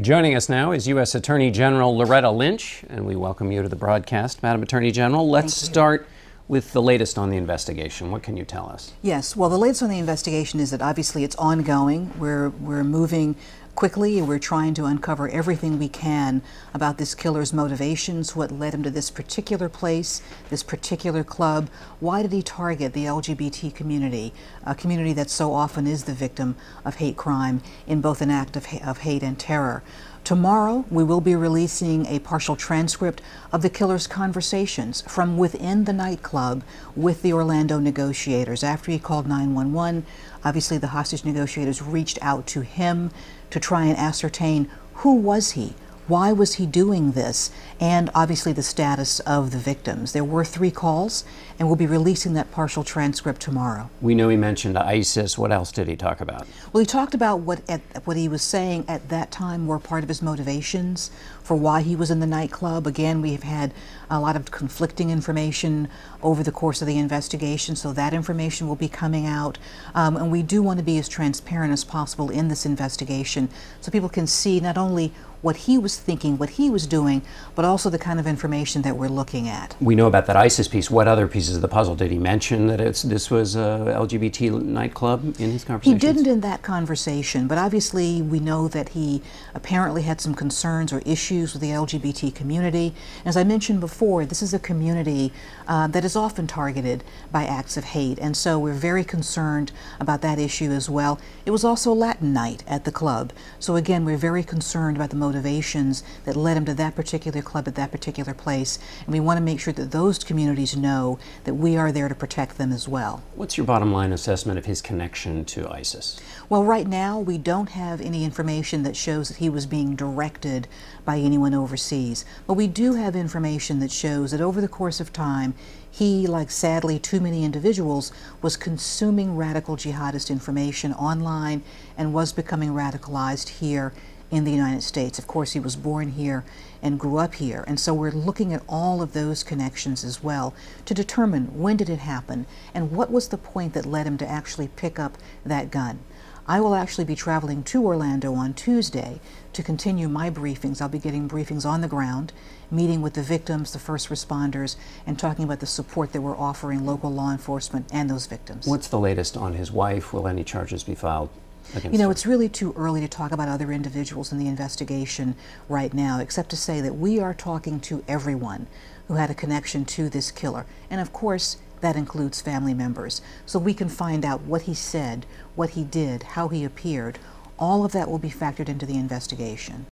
Joining us now is U.S. Attorney General Loretta Lynch, and we welcome you to the broadcast, Madam Attorney General. Let's start with the latest on the investigation. What can you tell us? Yes, well, the latest on the investigation is that obviously it's ongoing. We're moving quickly, and we're trying to uncover everything we can about this killer's motivations, what led him to this particular place, this particular club. Why did he target the LGBT community, a community that so often is the victim of hate crime in both an act of hate and terror. Tomorrow, we will be releasing a partial transcript of the killer's conversations from within the nightclub with the Orlando negotiators. After he called 911, obviously the hostage negotiators reached out to him to try and ascertain who was he, why was he doing this, and obviously the status of the victims. There were 3 calls, and we'll be releasing that partial transcript tomorrow. We know he mentioned ISIS. What else did he talk about? Well, he talked about what he was saying at that time were part of his motivations for why he was in the nightclub. Again, we've had a lot of conflicting information over the course of the investigation, so that information will be coming out. And we do want to be as transparent as possible in this investigation so people can see not only what he was thinking, what he was doing, but also the kind of information that we're looking at. We know about that ISIS piece. What other pieces of the puzzle? Did he mention that this was a LGBT nightclub in his conversation? He didn't in that conversation, but obviously we know that he apparently had some concerns or issues with the LGBT community. As I mentioned before, this is a community that is often targeted by acts of hate, and so we're very concerned about that issue as well. It was also Latin night at the club, so again, we're very concerned about the motivations that led him to that particular club at that particular place, and we want to make sure that those communities know that we are there to protect them as well. What's your bottom line assessment of his connection to ISIS? Well, right now we don't have any information that shows that he was being directed by anyone overseas, but we do have information that shows that over the course of time he, like sadly too many individuals, was consuming radical jihadist information online and was becoming radicalized here in the United States. Of course, he was born here and grew up here, and so we're looking at all of those connections as well to determine when did it happen and what was the point that led him to actually pick up that gun. I will actually be traveling to Orlando on Tuesday to continue my briefings. I'll be getting briefings on the ground, meeting with the victims, the first responders, and talking about the support that we're offering local law enforcement and those victims. What's the latest on his wife? Will any charges be filed against You know, her? it's really too early to talk about other individuals in the investigation right now, except to say that we are talking to everyone who had a connection to this killer. And of course, that includes family members. So we can find out what he said, what he did, how he appeared. All of that will be factored into the investigation.